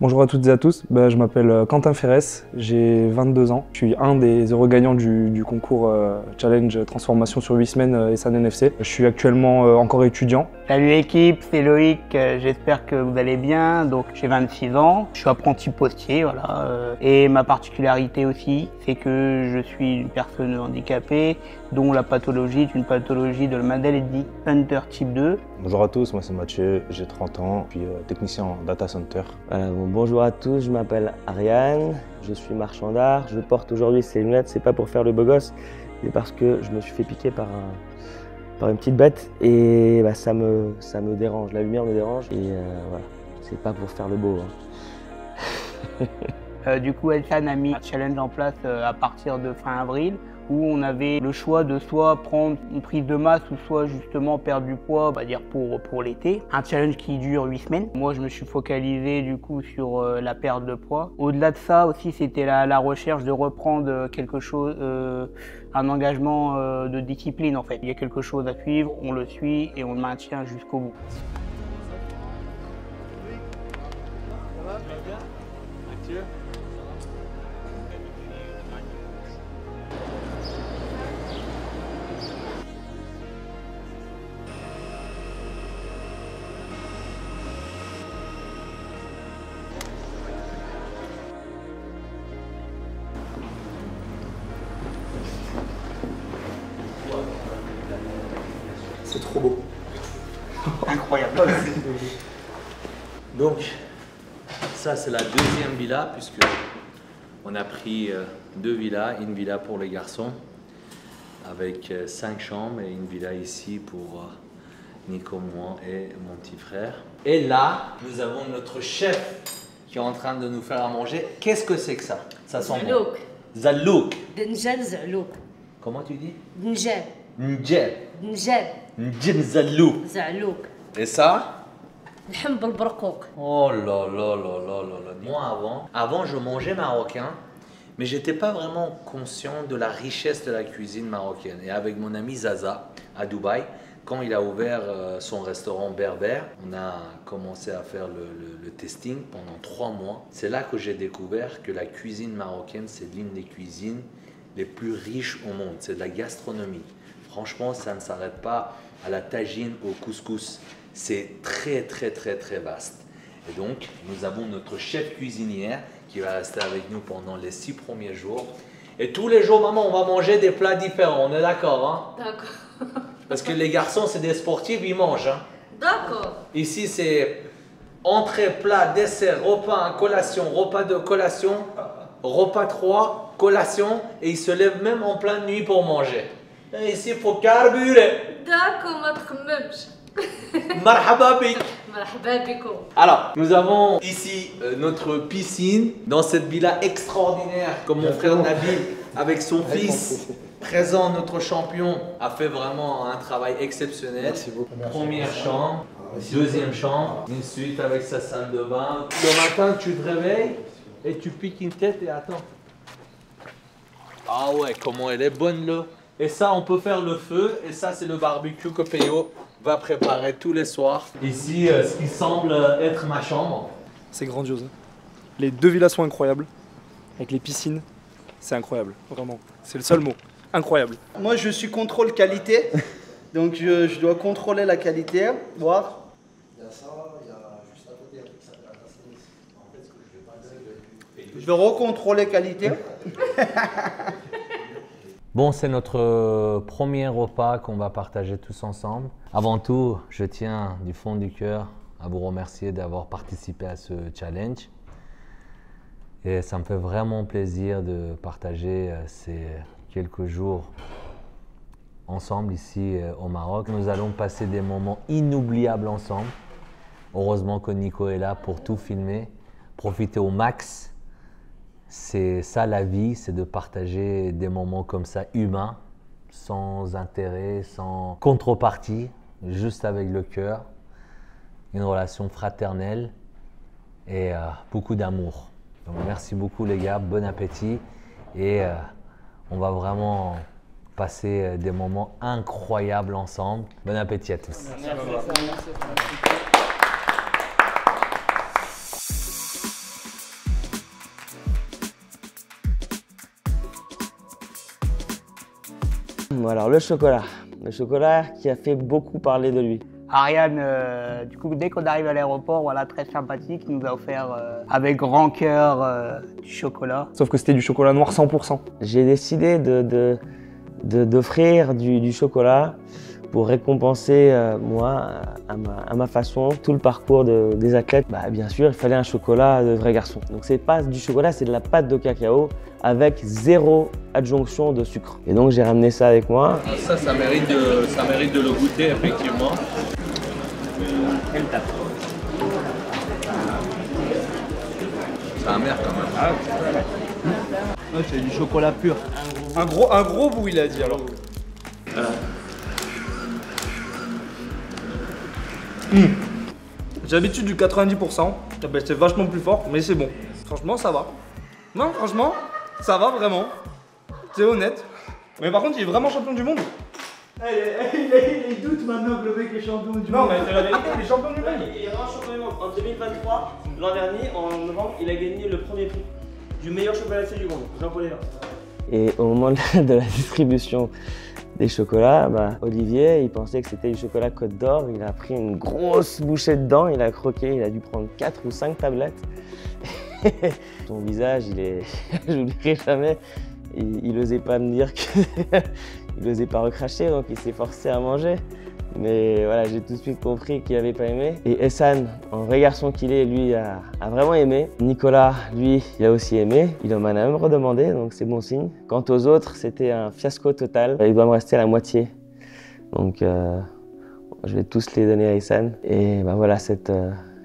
Bonjour à toutes et à tous, je m'appelle Quentin Ferrès, j'ai 22 ans. Je suis un des heureux gagnants du concours Challenge Transformation sur 8 semaines SAN NFC. Je suis actuellement encore étudiant. Salut l'équipe, c'est Loïc, j'espère que vous allez bien. Donc j'ai 26 ans, je suis apprenti postier, voilà. Et ma particularité aussi, c'est que je suis une personne handicapée dont la pathologie est une pathologie de Maddle-Eddy Hunter type 2. Bonjour à tous, moi c'est Mathieu, j'ai 30 ans, je suis technicien en data center. Bonjour à tous, je m'appelle Ariane, je suis marchand d'art. Je porte aujourd'hui ces lunettes, c'est pas pour faire le beau gosse, mais parce que je me suis fait piquer par une petite bête et ça me dérange, la lumière me dérange et voilà, c'est pas pour faire le beau. Du coup, Elsan a mis un challenge en place à partir de fin avril où on avait le choix de soit prendre une prise de masse ou soit justement perdre du poids, on va dire pour l'été. Un challenge qui dure 8 semaines. Moi, je me suis focalisé du coup sur la perte de poids. Au-delà de ça aussi, c'était la recherche de reprendre quelque chose, un engagement de discipline en fait. Il y a quelque chose à suivre, on le suit et on le maintient jusqu'au bout. C'est trop beau. Incroyable. Donc, ça c'est la deuxième villa puisque on a pris deux villas, une villa pour les garçons avec 5 chambres et une villa ici pour Nico, moi et mon petit frère. Et là, nous avons notre chef qui est en train de nous faire à manger. Qu'est-ce que c'est que ça? Ça sent bon. Zalouk. دنجال زعلوك. Comment tu dis? دنجال. Ndjel. دنجال Ndjel zalouk. زعلوك. Et ça? لحم بالبرقوق. Oh là là là là là là. Moi avant je mangeais marocain, mais j'étais pas vraiment conscient de la richesse de la cuisine marocaine. Et avec mon ami Zaza à Dubaï, quand il a ouvert son restaurant berbère, on a commencé à faire le testing pendant 3 mois. C'est là que j'ai découvert que la cuisine marocaine, c'est l'une des cuisines les plus riches au monde. C'est de la gastronomie. Franchement, ça ne s'arrête pas à la tagine, au couscous. C'est très très très très vaste. Et donc, nous avons notre chef cuisinière qui va rester avec nous pendant les 6 premiers jours. Et tous les jours, maman, on va manger des plats différents. On est d'accord, hein? D'accord. Parce que les garçons, c'est des sportifs, ils mangent. Hein? D'accord. Ici, c'est entrée, plat, dessert, repas, collation, repas de collation, repas 3, collation. Et ils se lèvent même en pleine nuit pour manger. Et ici, il faut carburer. D'accord, ما تخممش. Marhaba bik. مرحبا بكم. Alors, nous avons ici notre piscine dans cette villa extraordinaire comme mon frère Nabil avec son fils. Présent, notre champion a fait vraiment un travail exceptionnel. Merci beaucoup. Première chambre, deuxième chambre, une suite avec sa salle de bain. Le matin, tu te réveilles et tu piques une tête et attends. Ah ouais, comment elle est bonne l'eau. Et ça, on peut faire le feu. Et ça, c'est le barbecue que Péo va préparer tous les soirs. Ici, ce qui semble être ma chambre. C'est grandiose. Les deux villas sont incroyables, avec les piscines, c'est incroyable, vraiment. C'est le seul mot, incroyable. Moi, je suis contrôle qualité, donc je dois contrôler la qualité, voir. Il y a ça, il y a juste à côté un truc qui s'appelle la tasse. En fait, ce que je vais pas dire, Je dois recontrôler qualité. Bon, c'est notre premier repas qu'on va partager tous ensemble. Avant tout, je tiens du fond du cœur à vous remercier d'avoir participé à ce challenge. Et ça me fait vraiment plaisir de partager ces quelques jours ensemble ici au Maroc. Nous allons passer des moments inoubliables ensemble. Heureusement que Nico est là pour tout filmer. Profitez au max. C'est ça la vie, c'est de partager des moments comme ça humains, sans intérêt, sans contrepartie, juste avec le cœur. Une relation fraternelle et beaucoup d'amour. Donc merci beaucoup les gars, bon appétit et on va vraiment passer des moments incroyables ensemble. Bon appétit à tous. Merci. Alors le chocolat qui a fait beaucoup parler de lui. Ariane, du coup, dès qu'on arrive à l'aéroport, voilà, très sympathique, il nous a offert avec grand cœur du chocolat. Sauf que c'était du chocolat noir 100%. J'ai décidé d'offrir du chocolat pour récompenser, moi, à ma façon, tout le parcours des athlètes. Bah, bien sûr, il fallait un chocolat de vrai garçon. Donc c'est pas du chocolat, c'est de la pâte de cacao avec 0 adjonction de sucre. Et donc j'ai ramené ça avec moi. Ça mérite de le goûter, effectivement. C'est amer quand même. Ouais, c'est du chocolat pur. Un gros bout, il a dit alors. J'ai l'habitude du 90%. C'est vachement plus fort, mais c'est bon. Franchement, ça va. Non, franchement, ça va vraiment. C'est honnête. Mais par contre, il est vraiment champion du monde. Il doute maintenant que le mec est champion du monde. Non, mais c'est la vérité, il est champion du monde. Il est vraiment champion du monde. En 2023, l'an dernier, en novembre, il a gagné le premier prix du meilleur chocolatier du monde, Jean-Paul Hénin. Et au moment de la distribution des chocolats, bah, Olivier, il pensait que c'était du chocolat Côte d'Or. Il a pris une grosse bouchée dedans, il a croqué, il a dû prendre 4 ou 5 tablettes. Son visage, je n'oublierai jamais, il n'osait pas me dire qu'il n'osait pas recracher, donc il s'est forcé à manger. Mais voilà, j'ai tout de suite compris qu'il n'avait pas aimé. Et Ehsan, en vrai garçon qu'il est, lui, a vraiment aimé. Nicolas, lui, il a aussi aimé. Il m'en a même redemandé, donc c'est bon signe. Quant aux autres, c'était un fiasco total. Il doit me rester la moitié. Donc, je vais tous les donner à Ehsan. Et ben voilà,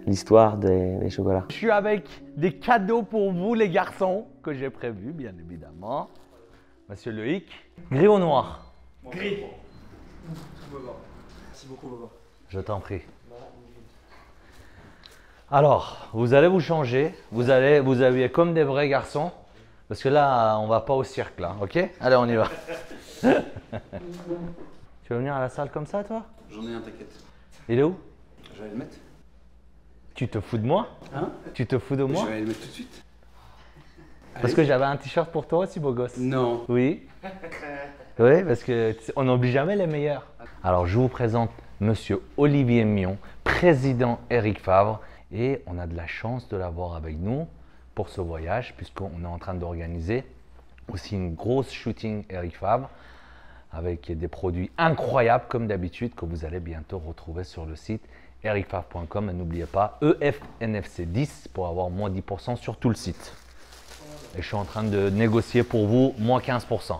l'histoire des chocolats. Je suis avec des cadeaux pour vous, les garçons, que j'ai prévus, bien évidemment. Monsieur Loïc. Gris ou noir? Gris. Merci beaucoup, Boba. Je t'en prie. Alors, vous allez vous changer. Vous habillez comme des vrais garçons. Parce que là, on va pas au cirque, là. Ok? Allez, on y va. Tu veux venir à la salle comme ça, toi? J'en ai un, t'inquiète. Il est où? Je vais le mettre. Tu te fous de moi? Hein? Tu te fous de moi? Je vais le mettre tout de suite. Parce que j'avais un t-shirt pour toi aussi, beau gosse. Non. Oui. Oui, parce qu'on n'oublie jamais les meilleurs. Alors, je vous présente Monsieur Olivier Mion, président Eric Favre. Et on a de la chance de l'avoir avec nous pour ce voyage, puisqu'on est en train d'organiser aussi une grosse shooting Eric Favre avec des produits incroyables, comme d'habitude, que vous allez bientôt retrouver sur le site ericfavre.com. Et n'oubliez pas, EFNFC10 pour avoir moins 10% sur tout le site. Et je suis en train de négocier pour vous moins 15%.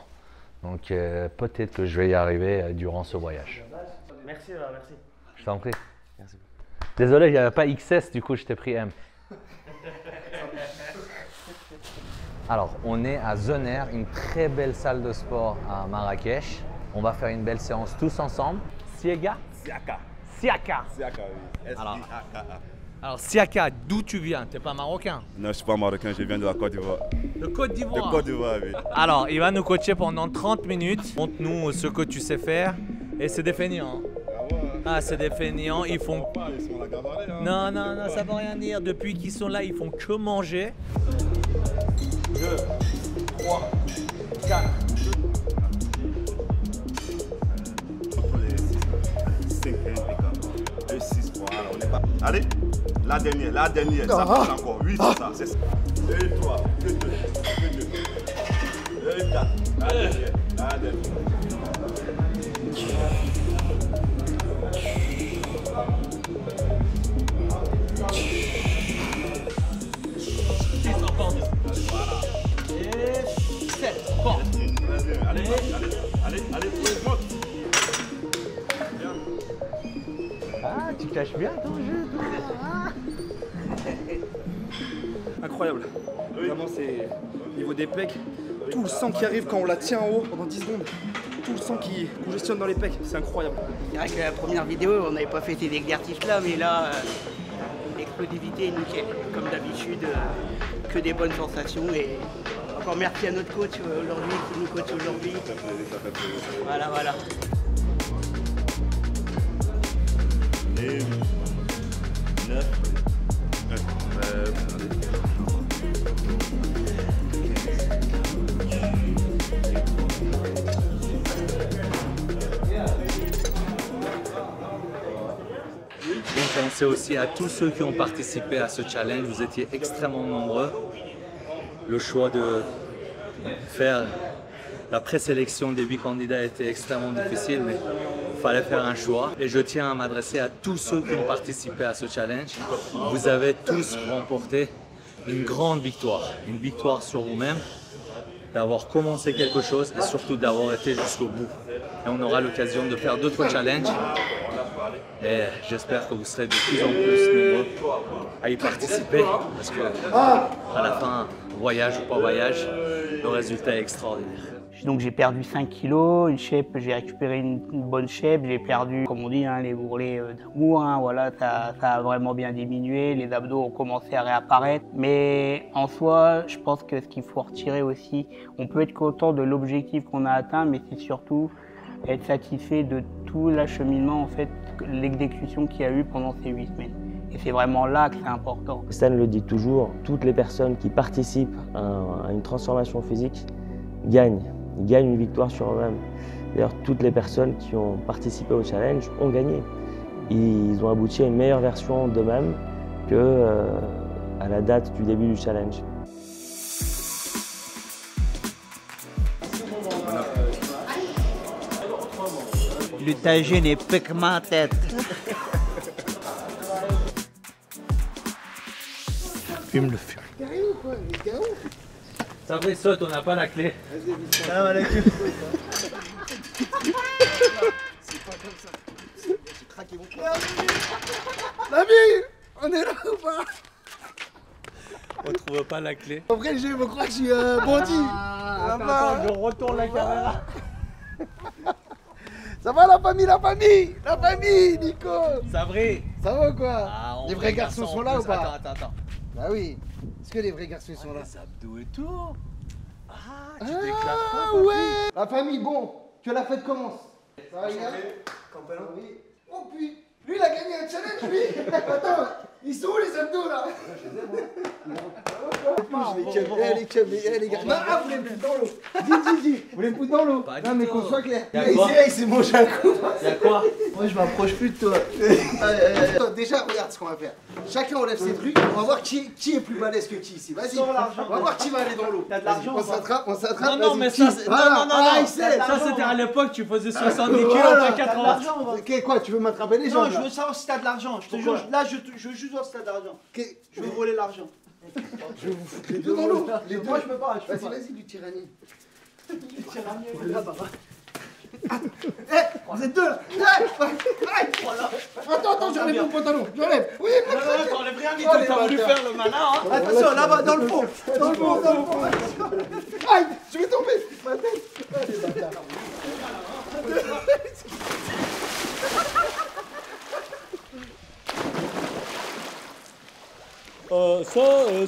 Donc peut-être que je vais y arriver durant ce voyage. Merci, merci. Je t'en prie. Merci. Désolé, il n'y avait pas XS, du coup je t'ai pris M. Alors, on est à Zener, une très belle salle de sport à Marrakech. On va faire une belle séance tous ensemble. Siega? Siaka. Siaka, oui. Alors, Siaka, d'où tu viens? Tu n'es pas marocain? Non, je ne suis pas marocain, je viens de la Côte d'Ivoire. De Côte d'Ivoire? De Côte d'Ivoire, oui. Alors, il va nous coacher pendant 30 minutes. Montre-nous ce que tu sais faire. Et c'est des fainéants. Ah, c'est des fainéants. Ils font. Non, non, non, ça ne veut rien dire. Depuis qu'ils sont là, ils font que manger. 2, 3, 4. Allez, la dernière, ça passe encore. 8, c'est ça. 2, 3, 2, 2, 2, 4. La dernière. Et 7. Bon. Allez, monte. Ah, tu caches bien ton jeu, toi. Incroyable. Vraiment, c'est au niveau des pecs. Tout le sang qui arrive quand on la tient en haut pendant 10 secondes. Tout le sang qui congestionne dans les pecs. C'est incroyable. C'est vrai que la première vidéo, on n'avait pas fait ces exercices-là, mais là, l'explosivité est nickel. Comme d'habitude, que des bonnes sensations. Et encore merci à notre coach aujourd'hui, qui nous coach aujourd'hui. Voilà, voilà. Et 9. m'adresser aussi à tous ceux qui ont participé à ce challenge. Vous étiez extrêmement nombreux. Le choix de faire la présélection des 8 candidats était extrêmement difficile, mais il fallait faire un choix. Et je tiens à m'adresser à tous ceux qui ont participé à ce challenge. Vous avez tous remporté une grande victoire, une victoire sur vous-même, d'avoir commencé quelque chose et surtout d'avoir été jusqu'au bout. Et on aura l'occasion de faire d'autres challenges. Et j'espère que vous serez de plus en plus nombreux à y participer parce que à la fin, voyage ou pas voyage, le résultat est extraordinaire. Donc j'ai perdu 5 kilos, une shape, j'ai récupéré une bonne shape, j'ai perdu, comme on dit, hein, les bourrelets d'amour, hein, voilà, ça a vraiment bien diminué, les abdos ont commencé à réapparaître. Mais en soi, je pense que ce qu'il faut retirer aussi, on peut être content de l'objectif qu'on a atteint, mais c'est surtout être satisfait de tout l'acheminement, en fait, l'exécution qu'il y a eu pendant ces 8 semaines. Et c'est vraiment là que c'est important. Stan le dit toujours, toutes les personnes qui participent à une transformation physique gagnent. Ils gagnent une victoire sur eux-mêmes. D'ailleurs, toutes les personnes qui ont participé au challenge ont gagné. Ils ont abouti à une meilleure version d'eux-mêmes qu'à la date du début du challenge. Le tagine est pique ma tête. Fume le fume. Ça fait saute, on n'a pas la clé. Salam alaikum. C'est pas comme ça. J'ai craqué mon poing. L'ami, on est là ou pas? On trouve pas la clé. Après, je me crois que je suis un bandit. Attends, je retourne la caméra. Ça va la famille, Nico? Sabri. Ça va ou quoi? Ah, les vrais garçons sont là ou pas? Attends. Bah oui. Est-ce que les vrais garçons sont là? Les abdos et tout. Ah, tu Ah déclares pas, ouais. La famille, bon, que la fête commence. Ça va, Yann? Oui. Oh puis, lui il a gagné un challenge, lui. Attends, ils sont où les abdos là? Les gars. Ah, vous voulez me foutre dans l'eau? Dis. Vous voulez me foutre dans l'eau? Non, mais qu'on soit clair. Il s'est mangé un coup. Y'a quoi? Moi, je m'approche plus de toi. Déjà, regarde ce qu'on va faire. Chacun enlève ses trucs. On va voir qui est plus balèze que qui ici. Vas-y. On va voir qui va aller dans l'eau. T'as de l'argent? On s'attrape. Non, mais ça, non. Ça, c'était à l'époque, tu faisais 70 kilos, t'as 80. Quoi, tu veux m'attraper les gens? Non, je veux savoir si t'as de l'argent. Je te jure, là, je veux juste voir si t'as de l'argent. Je veux voler l'argent. Je vais vous foutre les deux dans l'eau. Moi, je peux pas. Vas-y, du tyrannie. Du tyrannie. Là, baba. Vous êtes deux là. Attends, j'enlève mon pantalon. J'enlève. Oui, non, t'enlèves rien du tout. T'as voulu faire le malin, hein. Attention, là-bas, dans le fond. Dans le fond. Aïe, je vais tomber. Ma tête. Allez, bâtard.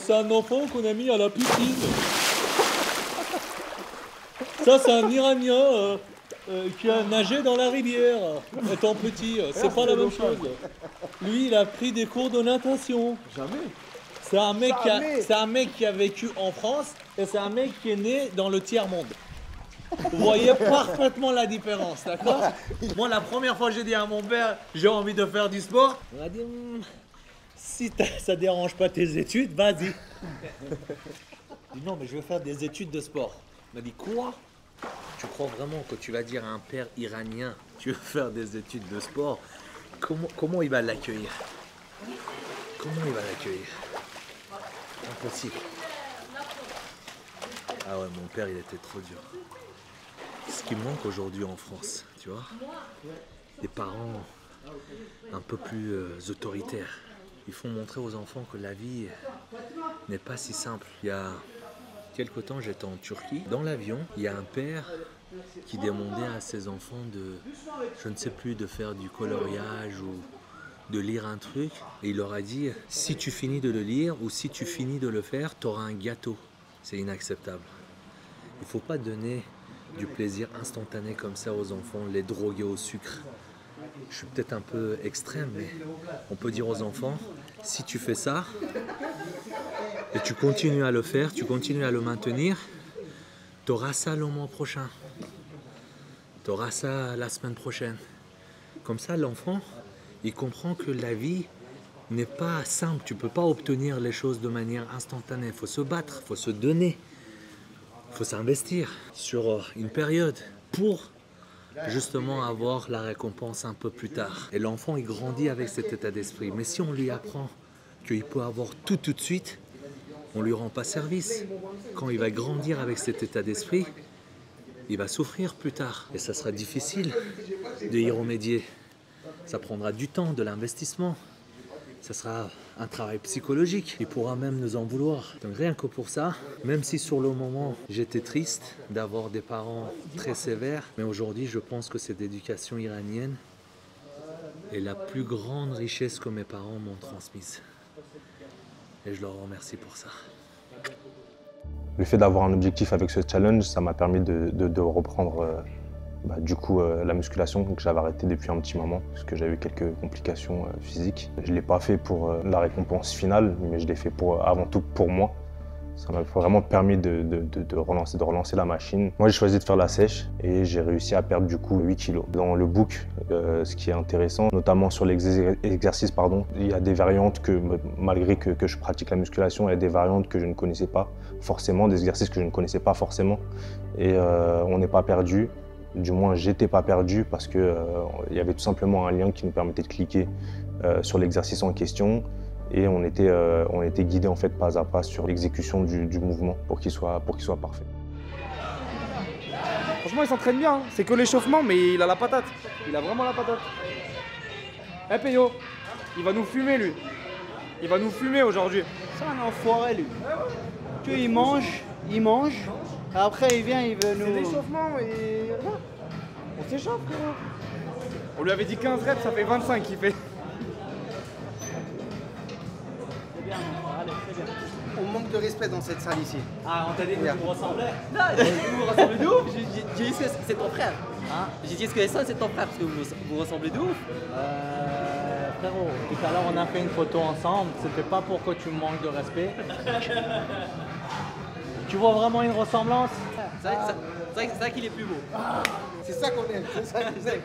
C'est un enfant qu'on a mis à la piscine. Ça, c'est un Iranien qui a nagé dans la rivière étant petit. C'est pas la même chose. Lui, il a pris des cours de natation. Jamais. C'est un mec qui a vécu en France et c'est un mec qui est né dans le tiers-monde. Vous voyez parfaitement la différence, d'accord? Moi, la première fois, j'ai dit à mon père, j'ai envie de faire du sport. Il m'a dit, si ça dérange pas tes études, vas-y. Je dis non, mais je veux faire des études de sport. Il m'a dit quoi? Tu crois vraiment que tu vas dire à un père iranien, tu veux faire des études de sport? Comment il va l'accueillir? Comment il va l'accueillir? Impossible. Ah ouais, mon père, il était trop dur. Ce qui me manque aujourd'hui en France, tu vois, des parents un peu plus autoritaires. Il faut montrer aux enfants que la vie n'est pas si simple. Il y a quelque temps, j'étais en Turquie. Dans l'avion, il y a un père qui demandait à ses enfants de, je ne sais plus, de faire du coloriage ou de lire un truc. Et il leur a dit, si tu finis de le lire ou si tu finis de le faire, tu auras un gâteau. C'est inacceptable. Il ne faut pas donner du plaisir instantané comme ça aux enfants, les droguer au sucre. Je suis peut-être un peu extrême, mais on peut dire aux enfants, si tu fais ça, et tu continues à le faire, tu continues à le maintenir, tu auras ça le mois prochain, tu auras ça la semaine prochaine. Comme ça, l'enfant, il comprend que la vie n'est pas simple. Tu ne peux pas obtenir les choses de manière instantanée. Il faut se battre, il faut se donner, il faut s'investir sur une période pour justement avoir la récompense un peu plus tard. Et l'enfant, il grandit avec cet état d'esprit. Mais si on lui apprend qu'il peut avoir tout de suite, on ne lui rend pas service. Quand il va grandir avec cet état d'esprit, il va souffrir plus tard. Et ça sera difficile de y remédier. Ça prendra du temps, de l'investissement. Ça sera un travail psychologique. Il pourra même nous en vouloir. Donc rien que pour ça, même si sur le moment j'étais triste d'avoir des parents très sévères, mais aujourd'hui je pense que cette éducation iranienne est la plus grande richesse que mes parents m'ont transmise. Et je leur remercie pour ça. Le fait d'avoir un objectif avec ce challenge, ça m'a permis de reprendre la musculation que j'avais arrêté depuis un petit moment parce que j'avais eu quelques complications physiques. Je ne l'ai pas fait pour la récompense finale, mais je l'ai fait avant tout pour moi. Ça m'a vraiment permis de relancer la machine. Moi, j'ai choisi de faire la sèche et j'ai réussi à perdre du coup 8 kilos. Dans le book, ce qui est intéressant, notamment sur l'exercice, il y a des variantes que, malgré que je pratique la musculation, il y a des variantes que je ne connaissais pas forcément, des exercices que je ne connaissais pas forcément. Et on n'est pas perdu. Du moins, j'étais pas perdu parce qu'il y avait tout simplement un lien qui nous permettait de cliquer sur l'exercice en question. Et on était guidé en fait pas à pas sur l'exécution du mouvement pour qu'il soit parfait. Franchement, il s'entraîne bien, hein. C'est que l'échauffement, mais il a la patate. Il a vraiment la patate. Eh Peyo, il va nous fumer lui. Il va nous fumer aujourd'hui. C'est un enfoiré lui. Tu il mange, après il vient, il veut nous... C'est l'échauffement et... On s'échauffe frérot. On lui avait dit 15 reps, ça fait 25 qu'il fait. Allez, c'est bien. On manque de respect dans cette salle ici. Ah, on t'a dit que tu me ressemblais? Non, vous me ressemblez de ouf. J'ai dit que c'est ton frère. Hein? J'ai dit que ça c'est ton frère parce que vous ressemblez de ouf. Frérot, tout à l'heure on a fait une photo ensemble, c'était pas pour que tu me manques de respect. Tu vois vraiment une ressemblance? C'est vrai qu'il est plus beau. C'est ça qu'on aime, c'est ça qu'on aime.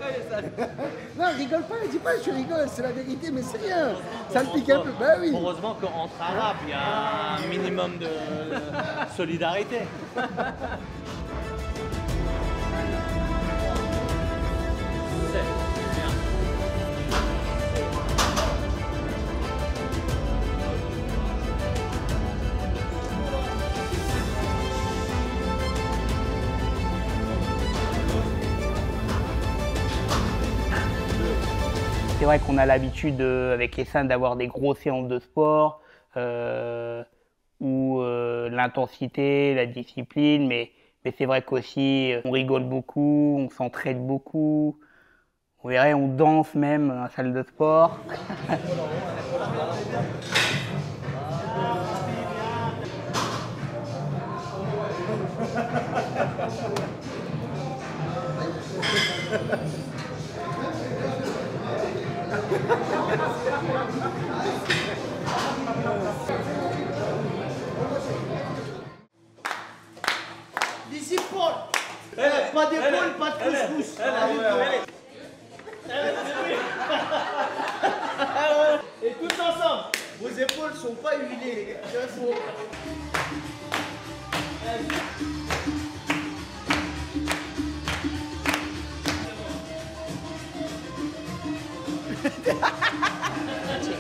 Non, rigole pas, dis pas je rigole, c'est la vérité, mais c'est rien. Ça le pique un peu, bah oui. Heureusement qu'entre Arabes, il y a un minimum de solidarité. C'est vrai qu'on a l'habitude avec Ehsan d'avoir des grosses séances de sport où l'intensité, la discipline, mais c'est vrai qu'aussi on rigole beaucoup, on s'entraide beaucoup. On verrait, on danse même dans la salle de sport. Les épaules. Pas d'épaule, pas de couscous. Et tous ensemble. Vos épaules sont pas huilées, les gars.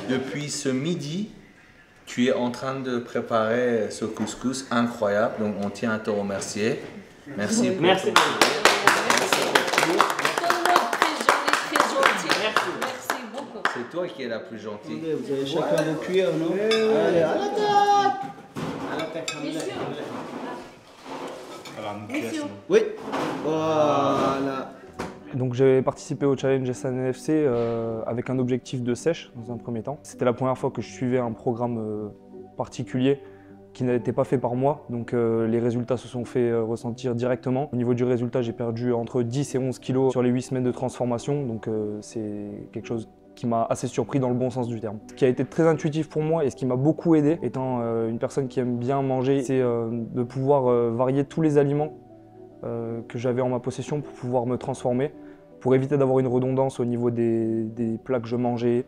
Depuis ce midi, tu es en train de préparer ce couscous incroyable, donc on tient à te remercier. Merci beaucoup. Merci. Merci beaucoup. C'est toi qui es la plus gentille. Vous avez chacun vos cuillères, non? Allez, à la tête. À la tête. Oui. Voilà. Donc j'ai participé au challenge Ehsan NFC avec un objectif de sèche dans un premier temps. C'était la première fois que je suivais un programme particulier qui n'était pas fait par moi, donc les résultats se sont fait ressentir directement. Au niveau du résultat, j'ai perdu entre 10 et 11 kilos sur les 8 semaines de transformation, donc c'est quelque chose qui m'a assez surpris dans le bon sens du terme. Ce qui a été très intuitif pour moi et ce qui m'a beaucoup aidé, étant une personne qui aime bien manger, c'est de pouvoir varier tous les aliments que j'avais en ma possession pour pouvoir me transformer, pour éviter d'avoir une redondance au niveau des plats que je mangeais,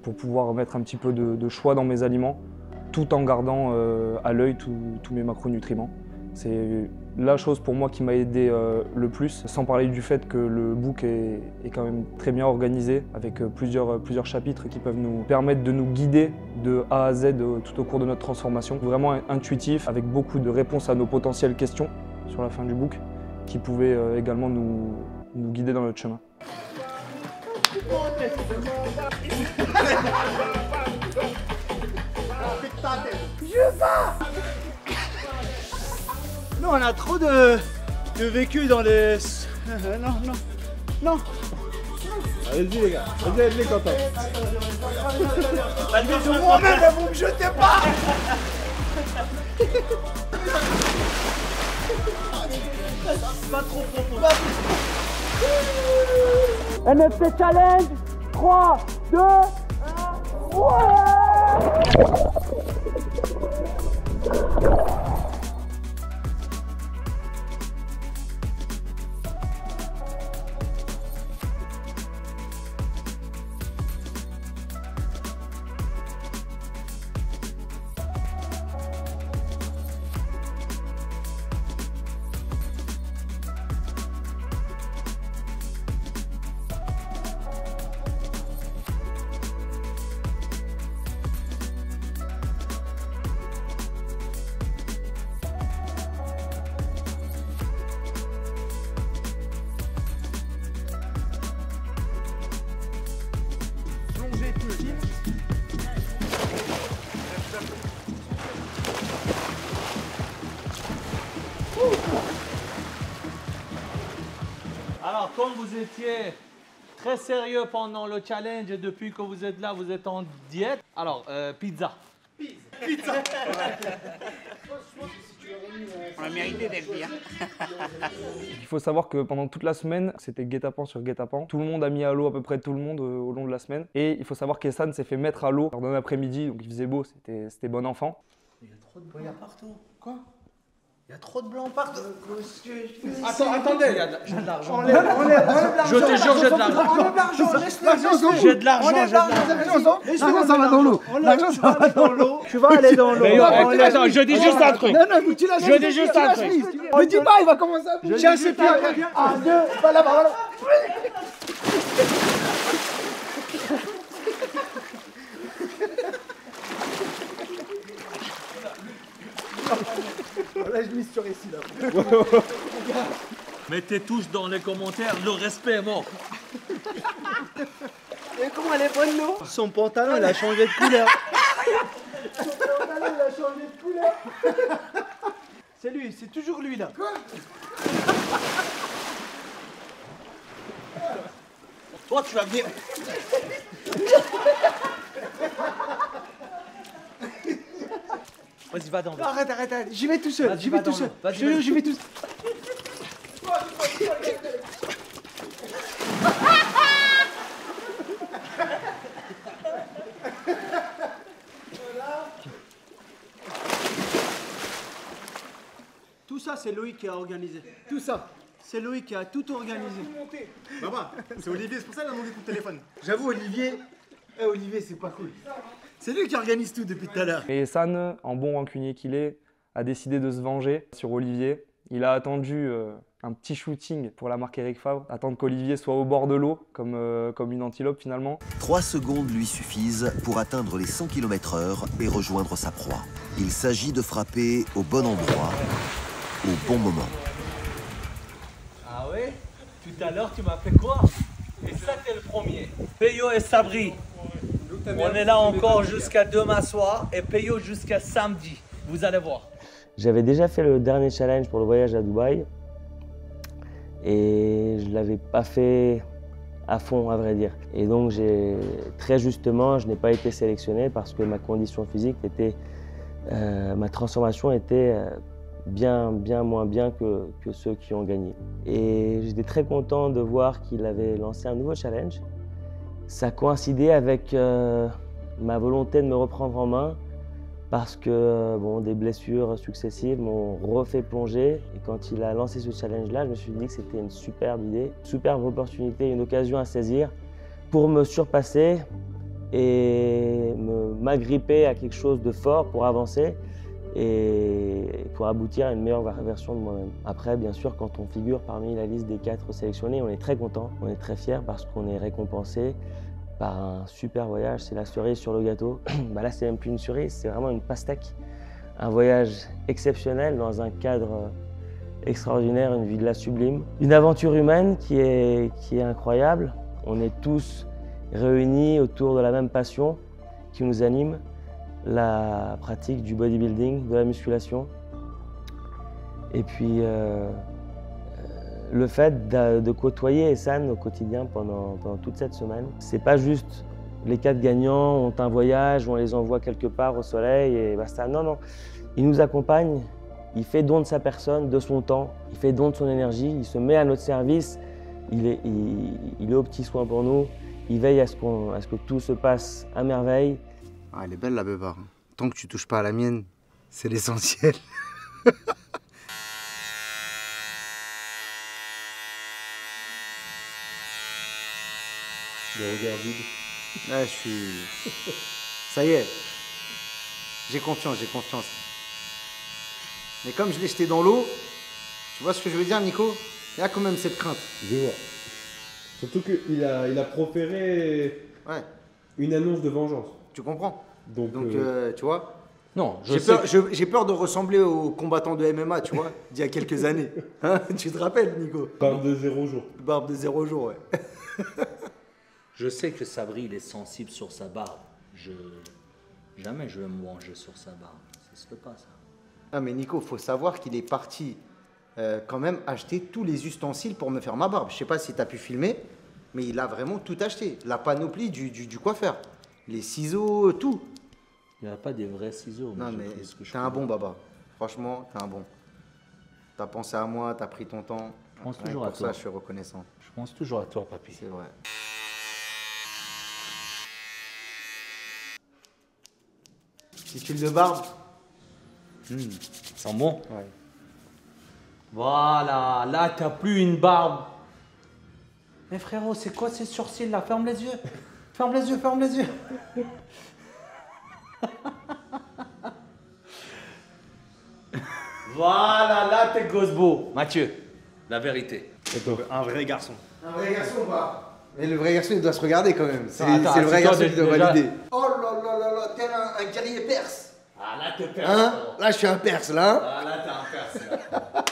pour pouvoir mettre un petit peu de choix dans mes aliments, tout en gardant à l'œil tous mes macronutriments. C'est la chose pour moi qui m'a aidé le plus, sans parler du fait que le book est quand même très bien organisé, avec plusieurs chapitres qui peuvent nous permettre de nous guider de A à Z tout au cours de notre transformation. Vraiment intuitif, avec beaucoup de réponses à nos potentielles questions sur la fin du book, qui pouvaient également nous guider dans notre chemin. Je pars. Non, on a trop de vécu dans les... Non. Allez-y les gars, vas-y, aide-les Quentin. De moi-même, vous me jetez pas. Pas trop profond. NFC Challenge, 3, 2, 1, ouais. Alors, comme vous étiez très sérieux pendant le challenge et depuis que vous êtes là, vous êtes en diète. Alors, pizza. Pizza. On a mérité d'être bien. Il faut savoir que pendant toute la semaine, c'était guet-apens sur guet-apens. Tout le monde a mis à l'eau à peu près tout le monde au long de la semaine. Et il faut savoir qu'Essan s'est fait mettre à l'eau lors d'un après-midi, donc il faisait beau, c'était bon enfant. Il y a trop de blanc partout. Quoi? Il y a trop de blanc partout. Attendez, j'ai de l'argent. Enlève l'argent. Je te jure, j'ai de l'argent. Enlève l'argent. J'ai de l'argent. L'argent, ça va dans l'eau. L'argent, ça va dans l'eau. Tu vas aller dans l'eau. Attends, je dis juste un truc. Non, mais tu l'as Je dis juste un truc. Me dis pas, il va commencer à bouger. Tiens, c'est bien. 1, 2, va là-bas, voilà. Là, je mise sur ici, là. Mettez tous dans les commentaires, le respect est mort. Et comment elle est bonne, l'eau? Son pantalon, il a changé de couleur. Son pantalon, il a changé de couleur. C'est lui, c'est toujours lui, là. Quoi? Toi, tu vas venir. Vas-y, va dans l'eau. Arrête, j'y vais tout seul, j'y vais tout seul. Vas-y, Je j'y vais tout seul. Tout ça, c'est Loïc qui a organisé. Tout ça. C'est Loïc qui a tout organisé. Maman, c'est Olivier, c'est pour ça qu'il a demandé ton téléphone. J'avoue, Olivier, c'est pas cool. C'est lui qui organise tout depuis tout à l'heure. Et Essan, en bon rancunier qu'il est, a décidé de se venger sur Olivier. Il a attendu un petit shooting pour la marque Eric Favre, attendre qu'Olivier soit au bord de l'eau, comme une antilope finalement. 3 secondes lui suffisent pour atteindre les 100 km/h et rejoindre sa proie. Il s'agit de frapper au bon endroit, au bon moment. Ah ouais? Tout à l'heure, tu m'as fait quoi? Et ça, t'es le premier. Peyo et Sabri. On est là encore jusqu'à demain soir et Peyo jusqu'à samedi. Vous allez voir. J'avais déjà fait le dernier challenge pour le voyage à Dubaï et je ne l'avais pas fait à fond, à vrai dire. Et donc, très justement, je n'ai pas été sélectionné parce que ma condition physique était, ma transformation était bien moins bien que ceux qui ont gagné. Et j'étais très content de voir qu'il avait lancé un nouveau challenge. Ça coïncidait avec ma volonté de me reprendre en main parce que des blessures successives m'ont refait plonger. Et quand il a lancé ce challenge-là, je me suis dit que c'était une superbe idée, une superbe opportunité, une occasion à saisir pour me surpasser et m'agripper à quelque chose de fort pour avancer et pour aboutir à une meilleure version de moi-même. Après, bien sûr, quand on figure parmi la liste des 4 sélectionnés, on est très content, on est très fiers parce qu'on est récompensé par un super voyage. C'est la cerise sur le gâteau. Là, c'est même plus une cerise, c'est vraiment une pastèque. Un voyage exceptionnel dans un cadre extraordinaire, une villa sublime. Une aventure humaine qui est incroyable. On est tous réunis autour de la même passion qui nous anime, la pratique du bodybuilding, de la musculation. Et puis le fait de côtoyer Ehsan au quotidien pendant toute cette semaine. C'est pas juste les 4 gagnants ont un voyage, on les envoie quelque part au soleil et basta. Non, non, il nous accompagne, il fait don de sa personne, de son temps, il fait don de son énergie, il se met à notre service, il est aux petits soins pour nous, il veille à ce que tout se passe à merveille. Ah, elle est belle la beubare. Tant que tu touches pas à la mienne, c'est l'essentiel. Le regard vide. Ouais, je suis... Ça y est. J'ai confiance, j'ai confiance. Mais comme je l'ai jeté dans l'eau, tu vois ce que je veux dire, Nico? Il y a quand même cette crainte. Je vois. Surtout qu'il a proféré une annonce de vengeance. Tu comprends? Donc tu vois? Non, j'ai peur de ressembler aux combattants de MMA, tu vois, d'il y a quelques années. Hein, tu te rappelles, Nico? Barbe de 0 jour. Barbe de 0 jour, ouais. Je sais que Sabri, il est sensible sur sa barbe. Jamais je vais me venger sur sa barbe. Ça se fait pas, ça. Ah, mais Nico, faut savoir qu'il est parti quand même acheter tous les ustensiles pour me faire ma barbe. Je sais pas si tu as pu filmer, mais il a vraiment tout acheté. La panoplie du coiffeur. Les ciseaux, tout. Il n'y a pas des vrais ciseaux. Non, mais t'es un bon, Baba. Franchement, t'es un bon. T'as pensé à moi, t'as pris ton temps. Je pense toujours à toi. Pour ça, je suis reconnaissant. Je pense toujours à toi, papy. C'est vrai. Petite huile de barbe. Sent bon. Ouais. Voilà, là, t'as plus une barbe. Mais frérot, c'est quoi ces sourcils là? Ferme les yeux. Ferme les yeux, ferme les yeux. Voilà, là, t'es gosse-beau. Mathieu, la vérité. Un vrai garçon. Un vrai garçon ou pas? Mais le vrai garçon, il doit se regarder quand même. C'est Attends, le vrai toi, garçon qui doit déjà- valider. Oh là là là là, tel un guerrier perse. Ah, là, t'es perse. Hein? Là, je suis un perse, là. Hein? Ah, là, t'es un perse. Là.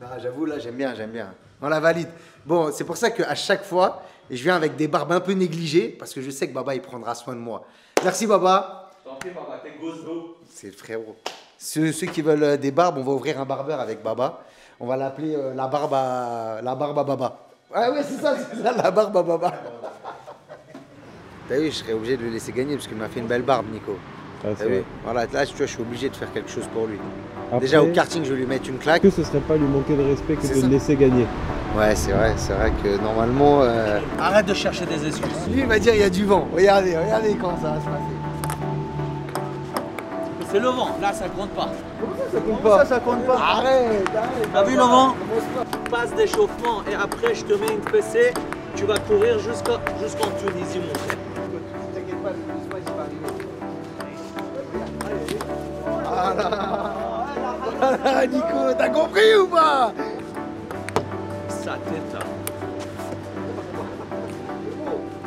Non, j'avoue, là, j'aime bien, j'aime bien. On la valide. Bon, c'est pour ça qu'à chaque fois, je viens avec des barbes un peu négligées, parce que je sais que Baba, il prendra soin de moi. Merci, Baba. T'en prie, papa, t'es gosse-beau. C'est le frérot. Ceux qui veulent des barbes, on va ouvrir un barbeur avec Baba. On va l'appeler la barbe à Baba. Ouais, c'est ça, la barbe à Baba. T'as vu, je serais obligé de le laisser gagner parce qu'il m'a fait une belle barbe, Nico. Ah, T'as vu? Voilà, là, tu vois, je suis obligé de faire quelque chose pour lui. Après, Déjà, au karting, je vais lui mettre une claque. que ce serait pas lui manquer de respect que C'est de ça. le laisser gagner. Ouais, c'est vrai que normalement... Arrête de chercher des excuses. Lui, il va dire il y a du vent. Regardez comment ça va se passer. C'est le vent, là, ça compte pas. Ça compte pas. Arrête. T'as vu le vent? Passe d'échauffement et après, je te mets une fessée. Tu vas courir jusqu'en Tunisie, mon frère. T'inquiète pas, le plus moi, j'y vais arriver. Voilà, Nico, t'as compris ou pas? Sa tête, là.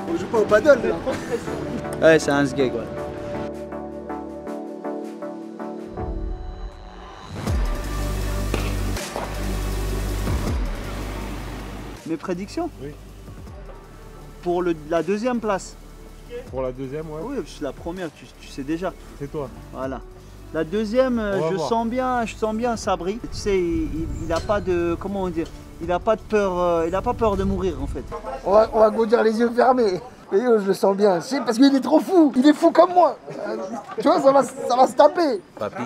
On joue pas au paddle, là. Ouais, c'est un sgeg, ouais. Mes prédictions? Oui. Pour la deuxième place. Pour la deuxième, ouais. Oui, parce que la première, tu sais déjà. C'est toi. Voilà. La deuxième, je sens bien Sabri. Tu sais, il a pas de, comment dire, il a pas de peur, il a pas peur de mourir en fait. On va conduire les yeux fermés. Et yo, je le sens bien. C'est parce qu'il est trop fou. Il est fou comme moi. Tu vois, ça va se taper. Papy,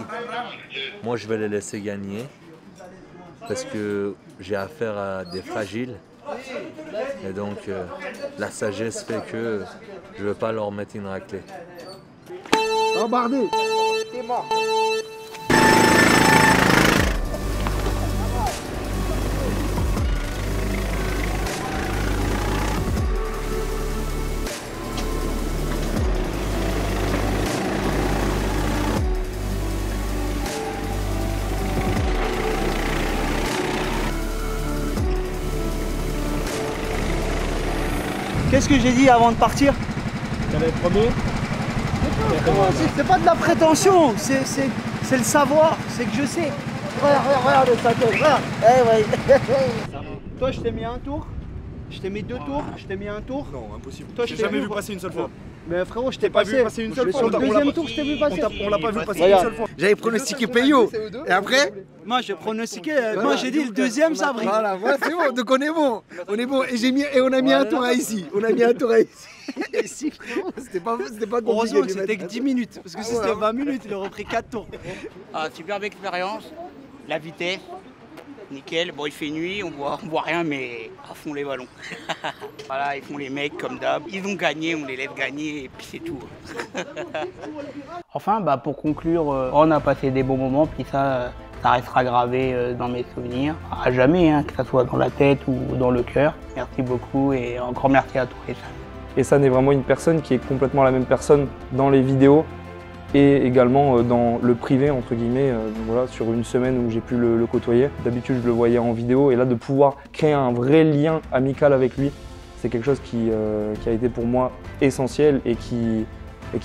moi je vais les laisser gagner parce que j'ai affaire à des fragiles. Et donc la sagesse fait que je ne veux pas leur mettre une raclée. Embardé. T'es mort. Qu'est-ce que j'ai dit avant de partir? T'allais être premier? C'est pas de la prétention, c'est le savoir, c'est que je sais. Regarde sa tête, regarde. Toi, je t'ai mis un tour, je t'ai mis 2 tours, je t'ai mis un tour. Non, impossible. Toi, je t'ai jamais vu passer une seule fois. Mais frérot, je t'ai pas passé. vu passer une seule fois. Sur le deuxième tour, je t'ai vu passer. On l'a pas vu passer une seule fois. J'avais pronostiqué Peyo. Et après? Moi, j'ai pronostiqué. Moi, j'ai dit le deuxième, ça brille. Voilà, c'est bon, donc on est bon. On est bon. Et on a mis un tour à ici. On a mis un tour à ici. Ici, frérot, c'était pas compliqué. Heureusement que c'était que 10 minutes. Parce que si c'était 20 minutes, il aurait pris 4 tours. Ah, superbe expérience. La vitesse. Nickel, bon il fait nuit, on voit rien mais à fond les ballons. Voilà, ils font les mecs comme d'hab. Ils ont gagné, on les laisse gagner et puis c'est tout. Enfin, pour conclure, on a passé des bons moments, puis ça restera gravé dans mes souvenirs. À jamais, hein, que ça soit dans la tête ou dans le cœur. Merci beaucoup et encore merci à toi Essan. Essan est vraiment une personne qui est complètement la même personne dans les vidéos et également dans le privé, entre guillemets, voilà, sur une semaine où j'ai pu le côtoyer. D'habitude, je le voyais en vidéo et là, de pouvoir créer un vrai lien amical avec lui, c'est quelque chose qui a été pour moi essentiel et qui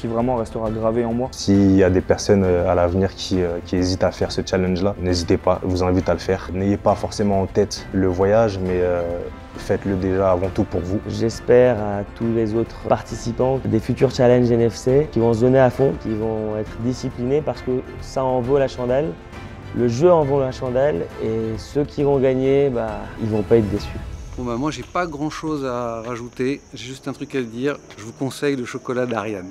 vraiment restera gravé en moi. S'il y a des personnes à l'avenir qui hésitent à faire ce challenge-là, n'hésitez pas, je vous invite à le faire. N'ayez pas forcément en tête le voyage, mais faites-le déjà avant tout pour vous. J'espère à tous les autres participants des futurs challenges NFC qui vont se donner à fond, qui vont être disciplinés parce que ça en vaut la chandelle. Le jeu en vaut la chandelle et ceux qui vont gagner, ils vont pas être déçus. Bon moi j'ai pas grand chose à rajouter, j'ai juste un truc à dire, je vous conseille le chocolat d'Ariane.